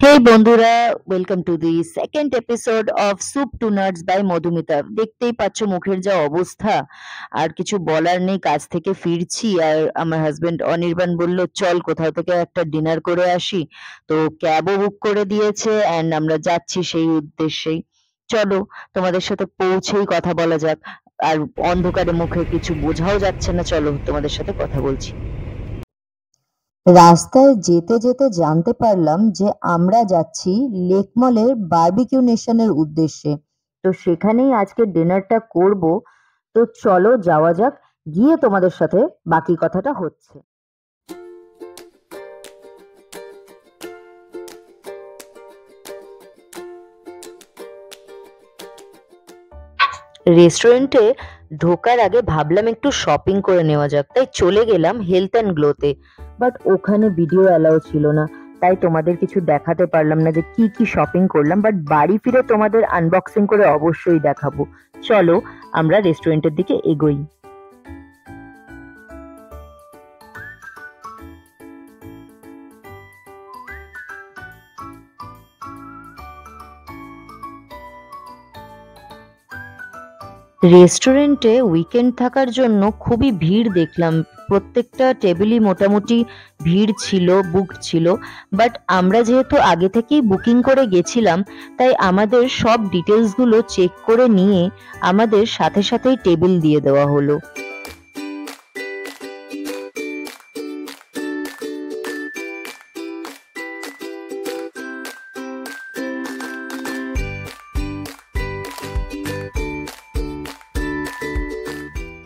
হেই বন্ধুরা, welcome to the second episode of soup to nuts by Madhumita. দেখতেই পাচ্ছ মুখের যা অবস্থা, আর কিছু বলার নেই। কাজ থেকে ফিরছি আর আমার হাজবেন্ড অনির্বাণ বলল চল কোথাও থেকে একটা ডিনার করে আসি। তো ক্যাবও বুক করে দিয়েছে অ্যান্ড আমরা যাচ্ছি সেই উদ্দেশ্যেই। চলো তোমাদের সাথে পৌঁছেই কথা বলা যাক। আর অন্ধকারে মুখে কিছু বোঝাও যাচ্ছে না, চলো তোমাদের সাথে কথা বলছি। রাস্তায় যেতে যেতে জানতে পারলাম যে আমরা যাচ্ছি লেক মলের বারবিকিউ নেশনের উদ্দেশ্যে। তো সেখানেই আজকে ডিনারটা করব। তো চলো যাওয়া যাক, গিয়ে তোমাদের সাথে বাকি কথাটা হচ্ছে। রেস্টুরেন্টে ঢোকার আগে ভাবলাম একটু শপিং করে নেওয়া যাক, তাই চলে গেলাম হেলথ অ্যান্ড গ্লোতে। বাট ওখানে ভিডিও অ্যালাউ ছিল না, তাই তোমাদের কিছু দেখাতে পারলাম না যে কি কি শপিং করলাম। বাট বাড়ি ফিরে তোমাদের আনবক্সিং করে অবশ্যই দেখাবো। চলো আমরা রেস্টুরেন্টের দিকে এগোই। রেস্টুরেন্টে উইকেন্ড থাকার জন্য খুবই ভিড় দেখলাম। প্রত্যেকটা টেবিলই মোটামুটি ভিড় ছিল, বুকড ছিল। বাট আমরা যেহেতু আগে থেকেই বুকিং করে গেছিলাম, তাই আমাদের সব ডিটেলস গুলো চেক করে নিয়ে আমাদের সাথে সাথেই টেবিল দিয়ে দেওয়া হলো।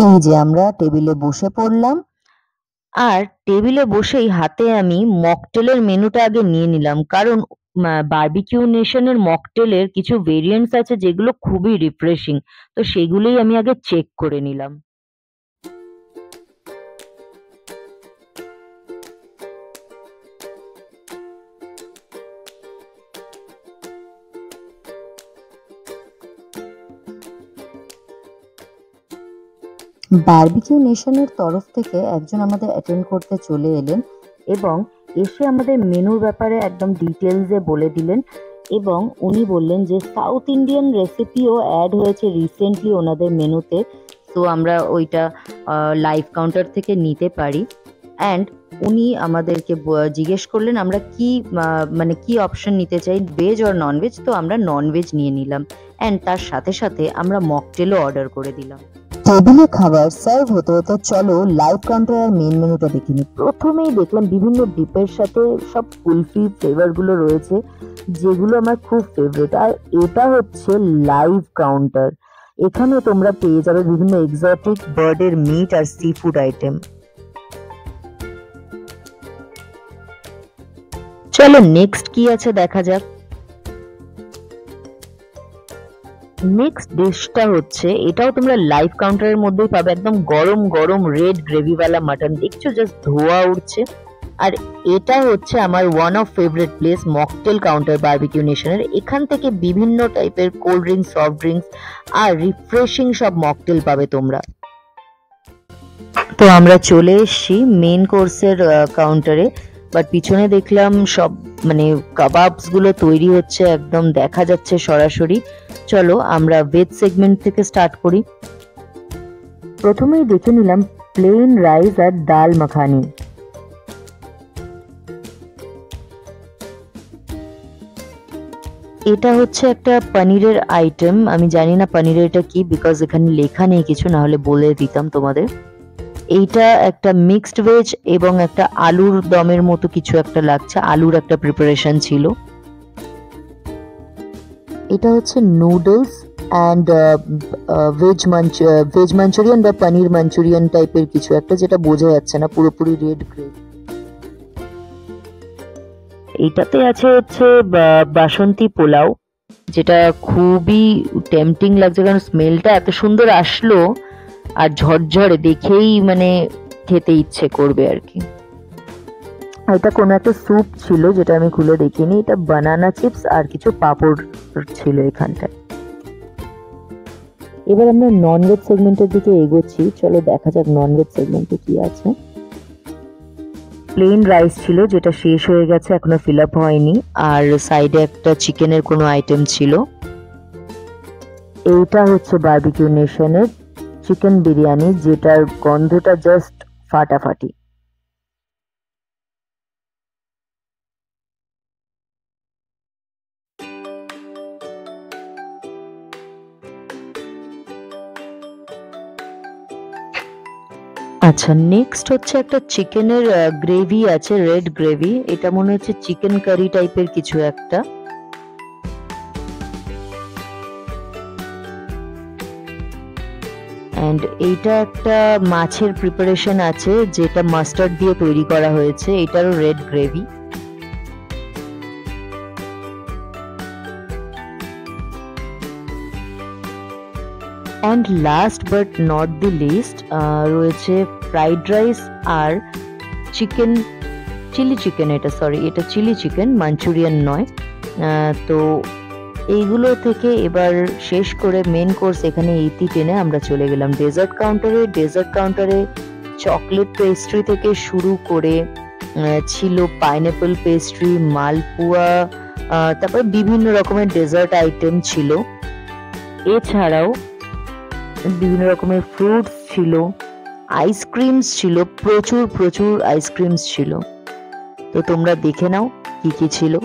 এই যে আমরা টেবিলে বসে পড়লাম, আর টেবিলে বসেই হাতে আমি মকটেলের মেনুটা আগে নিয়ে নিলাম, কারণ বারবিকিউ নেশনের মকটেলের কিছু ভেরিয়েন্টস আছে যেগুলো খুবই রিফ্রেশিং। তো সেগুলোই আমি আগে চেক করে নিলাম। বারবিকিউ নেশনের তরফ থেকে একজন আমাদের অ্যাটেন্ড করতে চলে এলেন এবং এসে আমাদের মেনুর ব্যাপারে একদম ডিটেলসে বলে দিলেন। এবং উনি বললেন যে সাউথ ইন্ডিয়ান রেসিপিও অ্যাড হয়েছে রিসেন্টলি ওনাদের মেনুতে। তো আমরা ওইটা লাইভ কাউন্টার থেকে নিতে পারি। অ্যান্ড উনি আমাদেরকে জিজ্ঞেস করলেন আমরা কি মানে কি অপশন নিতে চাই, ভেজ অর নন ভেজ। তো আমরা নন ভেজ নিয়ে নিলাম, অ্যান্ড তার সাথে সাথে আমরা মকটেলও অর্ডার করে দিলাম। টেবিলে খাবার সার্ভ হতে হতে চলো লাইভ কাউন্টারের মেন মেনুটা দেখে নিই। প্রথমেই দেখলাম বিভিন্ন ডিপের সাথে সব কুলফি ফ্লেভার গুলো রয়েছে, যেগুলো আমার খুব ফেভারিট। আর এটা হচ্ছে লাইভ কাউন্টার। এখানে তোমরা পেয়ে যাবে বিভিন্ন এক্সোটিক বার্ডের মিট আর সি ফুড আইটেম। চলো নেক্সট কি আছে দেখা যাক। নেক্সট ডিশটা হচ্ছে, এটাও তোমরা লাইভ কাউন্টারের মধ্যেই পাবে, একদম গরম গরম রেড গ্রেভিওয়ালা মাটন। দেখছো জাস্ট ধোয়া উঠছে। আর এটা হচ্ছে আমার one of favourite place, mocktail counter barbecue নেশনের। এখান থেকে বিভিন্ন টাইপের কোল্ড ড্রিঙ্কস, সফট ড্রিঙ্কস আর রিফ্রেশিং সব মকটেল পাবে তোমরা। তো আমরা চলে এসেছি মেন কোর্সের কাউন্টারে। বাট পিছনে দেখলাম সব মানে কাবাবস গুলো তৈরি হচ্ছে, একদম দেখা যাচ্ছে সরাসরি। চলো আমরা ভেজ সেগমেন্ট থেকে স্টার্ট করি। প্রথমেই দেখে নিলাম প্লেন রাইস আর ডাল মাখানি। এটা হচ্ছে একটা পনিরের আইটেম। আমি জানি না পনিরের এটা কি, বিকজ এখানে লেখা নেই কিছু, না হলে বলে দিতাম তোমাদের। এইটা একটা মিক্সড ভেজ এবং একটা আলুর দমের মতো কিছু একটা লাগছে, আলুর একটা প্রিপারেশন ছিল। এটা হচ্ছে নুডলস অ্যান্ড ভেজ মাঞ্চুরিয়ান বা পনির মাঞ্চুরিয়ান টাইপের কিছু একটা, যেটা বোঝা যাচ্ছে না, পুরোপুরি রেড গ্রেভি। এইটাতে আছে হচ্ছে বাসন্তী পোলাও, যেটা খুবই টেম্পটিং লাগছে, কারণ স্মেলটা এত সুন্দর আসলো আর ঝরঝরে, দেখেই মানে খেতে ইচ্ছে করবে আর কি। এটা কোনো একটা স্যুপ ছিল যেটা আমি খুলে দেখিনি। এটা বানানা চিপস আর কিছু পাঁপড় ছিল এখানটায়। এবার আমরা ননভেজ সেগমেন্টের দিকে এগোচ্ছি। চলো দেখা যাক ননভেজ সেগমেন্টে কি আছে। প্লেন রাইস ছিল যেটা শেষ হয়ে গেছে, এখনো ফিল আপ হয়নি। আর সাইডে একটা চিকেনের কোনো আইটেম ছিল। এইটা হচ্ছে বারবিকিউ নেশনের চিকেন বিরিয়ানি, যেটার গন্ধটা জাস্ট ফাটাফাটি। আচ্ছা, নেক্সট হচ্ছে একটা চিকেনের গ্রেভি আছে, রেড গ্রেভি। এটা মনে হচ্ছে চিকেন কারি টাইপের কিছু একটা। অ্যান্ড এইটা একটা মাছের প্রিপারেশন আছে যেটা মাস্টার্ড দিয়ে তৈরি করা হয়েছে, এটারও red gravy. And last but not the least রয়েছে ফ্রাইড রাইস আর চিকেন, চিলি চিকেন। এটা চিলি চিকেন, মাঞ্চুরিয়ান নয়। তো এইগুলো থেকে এবার শেষ করে মেন কোর্স এখানে ইতি টেনে আমরা চলে গেলাম ডেজার্ট কাউন্টারে। ডেজার্ট কাউন্টারে চকলেট পেস্ট্রি থেকে শুরু করে ছিল পাইনঅ্যাপল পেস্ট্রি, মালপুয়া, তারপরে বিভিন্ন রকমের ডেজার্ট আইটেম ছিল। এছাড়াও বিভিন্ন রকমের ফ্রুটস ছিল, আইসক্রিমস ছিল, প্রচুর প্রচুর আইসক্রিমস ছিল। তো তোমরা দেখে নাও কি কি ছিল।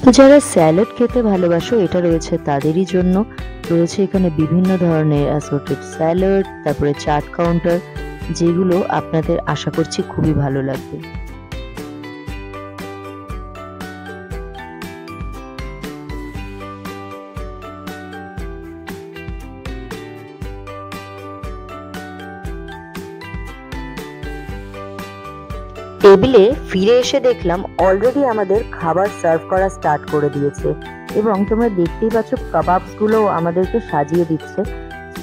তো যারা স্যালাড খেতে ভালোবাসো, এটা রয়েছে তাদেরই জন্য। রয়েছে এখানে বিভিন্ন ধরনের অ্যাসর্টেড স্যালাড, তারপরে চাট কাউন্টার, যেগুলো আপনাদের আশা করছি খুবই ভালো লাগবে। টেবিলে ফিরে এসে দেখলাম অলরেডি আমাদের খাবার সার্ভ করা স্টার্ট করে দিয়েছে, এবং তোমরা দেখতেই পাচ্ছ কাবাবস গুলো আমাদেরকে সাজিয়ে দিচ্ছে।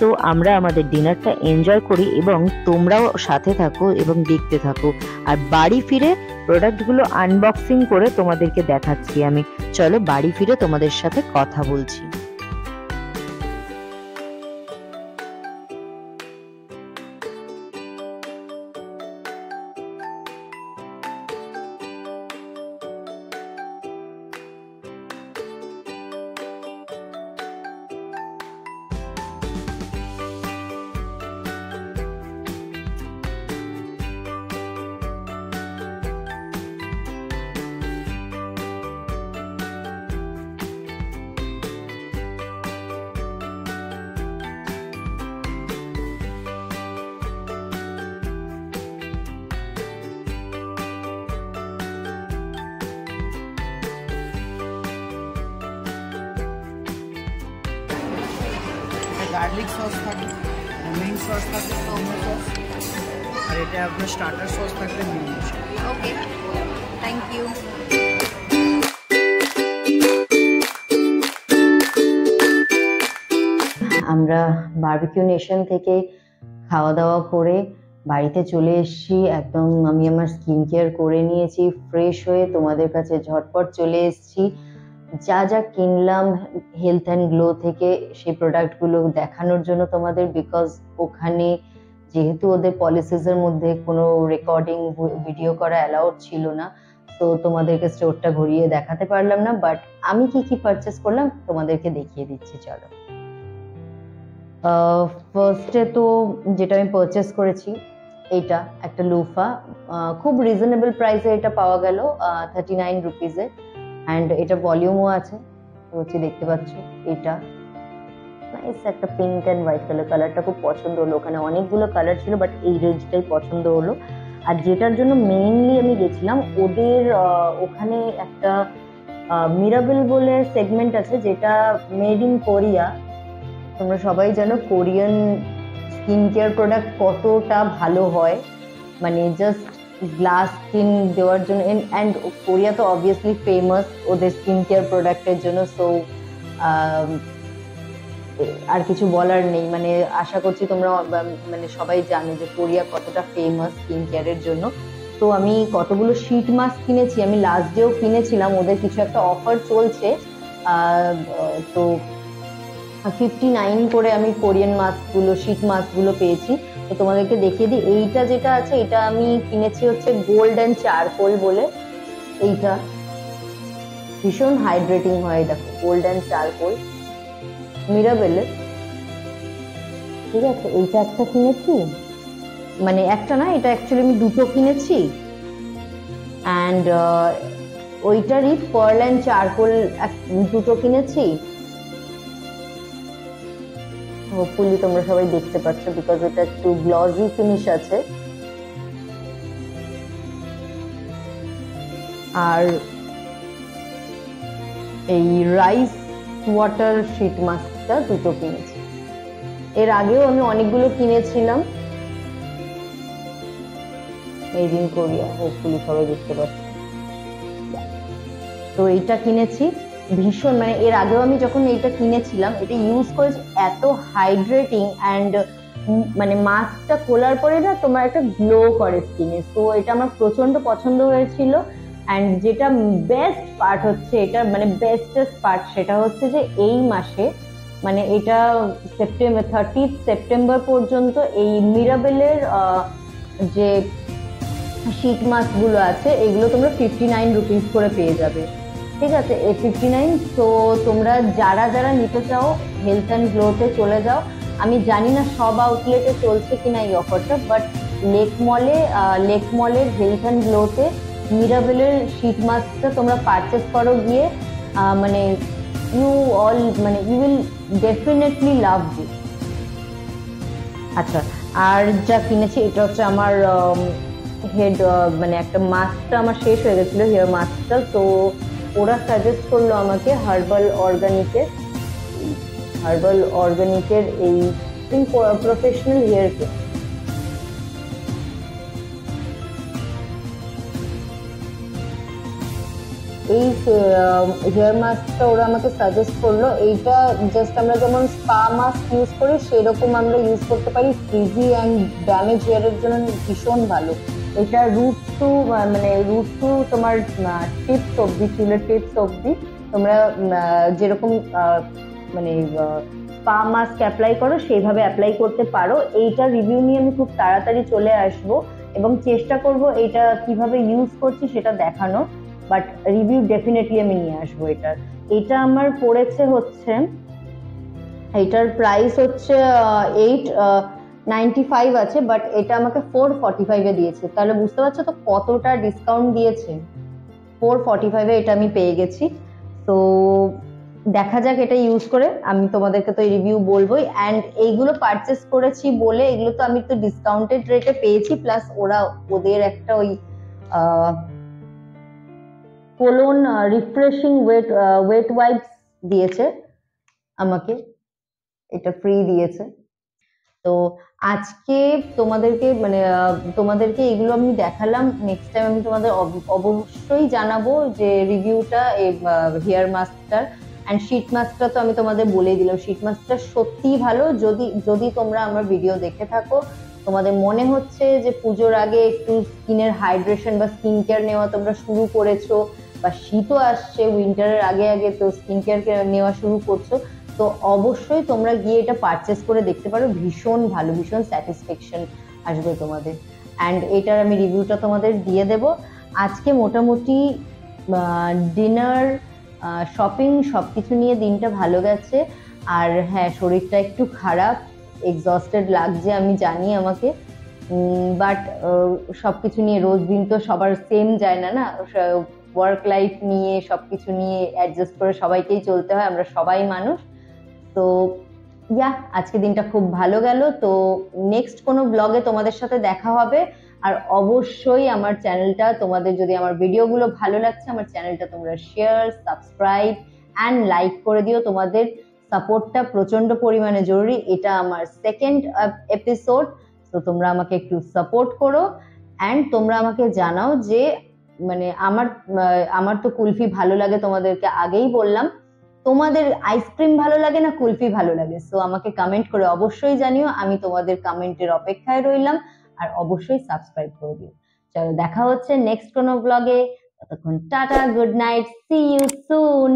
তো আমরা আমাদের ডিনারটা এনজয় করি এবং তোমরাও সাথে থাকো এবং দেখতে থাকো। আর বাড়ি ফিরে প্রোডাক্টগুলো আনবক্সিং করে তোমাদেরকে দেখাচ্ছি আমি। চলো বাড়ি ফিরে তোমাদের সাথে কথা বলছি। গার্লিক সস থাকবে, মেইন সস থাকবে টমেটো সস, আর এটা আপনার স্টার্টার সস থাকবে মিনি। Okay, thank you. আমরা বারবিকিউ নেশন থেকে খাওয়া দাওয়া করে বাড়িতে চলে এসেছি, একদম আমি আমার স্কিন কেয়ার করে নিয়েছি, ফ্রেশ হয়ে তোমাদের কাছে ঝটপট চলে এসেছি। যা যা কিনলাম হেলথ অ্যান্ড গ্লো থেকে সেই প্রোডাক্টগুলো দেখানোর জন্য তোমাদের, বিকজ ওখানে যেহেতু ওদের পলিসিসের মধ্যে কোনো রেকর্ডিং ভিডিও করা অ্যালাউড ছিল না, তো তোমাদেরকে স্টোরটা ঘুরিয়ে দেখাতে পারলাম না। বাট আমি কি কি পারচেস করলাম তোমাদেরকে দেখিয়ে দিচ্ছি, চলো। ফার্স্টে তো যেটা আমি পারচেস করেছি, এটা একটা লুফা, খুব রিজনেবল প্রাইসে এটা পাওয়া গেল, 39 রুপিজে। অ্যান্ড এটা ভলিউমও আছে, হচ্ছে দেখতে পাচ্ছ। এটা নাইস একটা পিঙ্ক অ্যান্ড হোয়াইট কালার, কালারটা খুব পছন্দ হলো। ওখানে অনেকগুলো কালার ছিল বাট এই রেঞ্জটাই পছন্দ হলো। আর যেটার জন্য মেইনলি আমি গেছিলাম, ওদের ওখানে একটা মিরাবেল বলে সেগমেন্ট আছে যেটা মেড ইন কোরিয়া। তোমরা সবাই জানো কোরিয়ান স্কিন কেয়ার প্রোডাক্ট কতটা ভালো হয়, মানে জাস্ট গ্লাস স্কিন দেওয়ার জন্য। অ্যান্ড কোরিয়া তো অবভিয়াসলি ফেমাস ওদের স্কিন কেয়ার প্রোডাক্টের জন্য। সো আর কিছু বলার নেই, মানে আশা করছি তোমরা মানে সবাই জানো যে কোরিয়া কতটা ফেমাস স্কিন কেয়ারের জন্য। তো আমি কতগুলো শীট মাস্ক কিনেছি, আমি লাস্ট ডেও কিনেছিলাম, ওদের কিছু একটা অফার চলছে, তো 59 করে আমি কোরিয়ান মাস্কগুলো, শীট মাস্কগুলো পেয়েছি। তো তোমাদেরকে দেখিয়ে দিই, এইটা যেটা আছে এটা আমি কিনেছি হচ্ছে গোল্ড অ্যান্ড চারকোল বলে। এইটা ভীষণ হাইড্রেটিং হয়, দেখো গোল্ড অ্যান্ড চারকোল মিরাবেলের, ঠিক আছে। এইটা একটা কিনেছি, মানে একটা না, এটা অ্যাকচুয়ালি আমি দুটো কিনেছি। অ্যান্ড ওইটারই পার্ল অ্যান্ড চারকোল দুটো কিনেছি। হোপফুলি তোমরা সবাই দেখতে পাচ্ছ, বিকজ এটা একটু গ্লসি ফিনিশ আছে। আর এই রাইস ওয়াটার শীট মাস্কটা দুটো কিনেছি। এর আগেও আমি অনেকগুলো কিনেছিলাম, মেড ইন কোরিয়া, হোপফুলি সবাই দেখতে পাচ্ছ। তো এইটা কিনেছি, ভীষণ, মানে এর আগেও আমি যখন এইটা কিনেছিলাম, এটা ইউজ করেছি, এত হাইড্রেটিং। অ্যান্ড মানে মাস্কটা খোলার পরে না তোমার একটা গ্লো করে স্কিনে, তো এটা আমার প্রচন্ড পছন্দ হয়েছিল। অ্যান্ড যেটা বেস্ট পার্ট হচ্ছে, এটা মানে বেস্টেস্ট পার্ট, সেটা হচ্ছে যে এই মাসে, মানে এটা সেপ্টেম্বর 30 সেপ্টেম্বর পর্যন্ত এই মিরাবেলের যে শীট মাস্কগুলো আছে এগুলো তোমরা 59 রুপিস করে পেয়ে যাবে, ঠিক আছে। এই 59। তো তোমরা যারা যারা নিতে চাও হেলথ অ্যান্ড গ্লোতে চলে যাও। আমি জানি না সব আউটলেটে চলছে কিনা এই অফারটা, বাট লেক মলের হেলথ অ্যান্ড গ্লোতে মিরাবেলের শীট মাস্কটা তোমরা পারচেস করো গিয়ে, মানে you will definitely love this. আচ্ছা, আর যা কিনেছি এটা হচ্ছে আমার হেড, মানে একটা মাস্কটা আমার শেষ হয়ে গেছিল, হেয়ার মাস্কটা। তো ওরা সাজেস্ট করলো আমাকে হার্বাল অর্গানিকের এই প্রফেশনাল হেয়ার কেয়ার। এই হেয়ার মাস্কটা ওরা আমাকে সাজেস্ট করলো। এইটা জাস্ট আমরা যেমন স্পা মাস্ক ইউজ করি সেরকম আমরা ইউজ করতে পারি, ফ্রিজি অ্যান্ড ড্যামেজ হেয়ারের জন্য ভীষণ ভালো। এটা রুট টু তোমার টিপস অব্দি, চুলের টিপস অব্দি তোমরা যেরকম মানে স্পা মাস্ক অ্যাপ্লাই করো সেইভাবে অ্যাপ্লাই করতে পারো। এইটা রিভিউ নিয়ে আমি খুব তাড়াতাড়ি চলে আসবো এবং চেষ্টা করব এটা কিভাবে ইউজ করছি সেটা দেখানো, বাট রিভিউ ডেফিনেটলি আমি নিয়ে আসবো। এটা আমার পড়েছে হচ্ছে, এটার প্রাইস হচ্ছে 895 আছে, বাট এটা আমাকে 445 এ দিয়েছে। তাহলে বুঝতে পারছো তো কতটা ডিসকাউন্ট দিয়েছে। 445 এ এটা আমি পেয়ে গেছি। তো দেখা যাক এটা ইউজ করে, আমি তোমাদেরকে তো রিভিউ বলবোই। অ্যান্ড এইগুলো পারচেস করেছি বলে, এগুলো তো আমি তো ডিসকাউন্টেড রেটে পেয়েছি, প্লাস ওদের একটা ওই কোলন রিফ্রেশিং ওয়েট ওয়াইপস দিয়েছে আমাকে, এটা ফ্রি দিয়েছে। তো আজকে তোমাদেরকে এগুলো আমি দেখালাম। নেক্সট টাইম আমি তোমাদের অবশ্যই জানাবো যে রিভিউটা হেয়ার মাস্কটার। অ্যান্ড শীট মাস্কটা তো আমি তোমাদের বলেই দিলাম, শীট মাস্কটা সত্যিই ভালো। যদি তোমরা আমার ভিডিও দেখে থাকো তোমাদের মনে হচ্ছে যে পুজোর আগে একটু স্কিনের হাইড্রেশন বা স্কিন কেয়ার নেওয়া তোমরা শুরু করেছো, বা শীতও আসছে, উইন্টারের আগে আগে তো স্কিন কেয়ার নেওয়া শুরু করছো, তো অবশ্যই তোমরা গিয়ে এটা পারচেস করে দেখতে পারো। ভীষণ ভালো, ভীষণ স্যাটিসফ্যাকশন আসবে তোমাদের। অ্যান্ড এটার আমি রিভিউটা তোমাদের দিয়ে দেব। আজকে মোটামুটি ডিনার, শপিং সবকিছু নিয়ে দিনটা ভালো গেছে। আর হ্যাঁ, শরীরটা একটু খারাপ, এক্সস্টেড লাগছে আমি জানি আমাকে, বাট সবকিছু নিয়ে রোজ দিন তো সবার সেম যায় না, না ওয়ার্ক লাইফ নিয়ে সবকিছু নিয়ে অ্যাডজাস্ট করে সবাইকেই চলতে হয়, আমরা সবাই মানুষ। তো আজকে দিনটা খুব ভালো গেল। তো নেক্সট কোনো ব্লগে তোমাদের সাথে দেখা হবে। আর অবশ্যই আমার চ্যানেলটা, তোমাদের যদি আমার ভিডিওগুলো ভালো লাগছে, আমার চ্যানেলটা তোমরা শেয়ার, সাবস্ক্রাইব অ্যান্ড লাইক করে দিও। তোমাদের সাপোর্টটা প্রচন্ড পরিমাণে জরুরি। এটা আমার সেকেন্ড এপিসোড, তো তোমরা আমাকে একটু সাপোর্ট করো। অ্যান্ড তোমরা আমাকে জানাও যে মানে আমার তো কুলফি ভালো লাগে, তোমাদেরকে আগেই বললাম। তোমাদের আইসক্রিম ভালো লাগে না কুলফি ভালো লাগে? সো আমাকে কমেন্ট করে অবশ্যই জানিও, আমি তোমাদের কমেন্টের অপেক্ষায় রইলাম। আর অবশ্যই সাবস্ক্রাইব করে দিও। চলো, দেখা হচ্ছে নেক্সট কোনো ব্লগে। ততক্ষণ টাটা, good night, see you soon.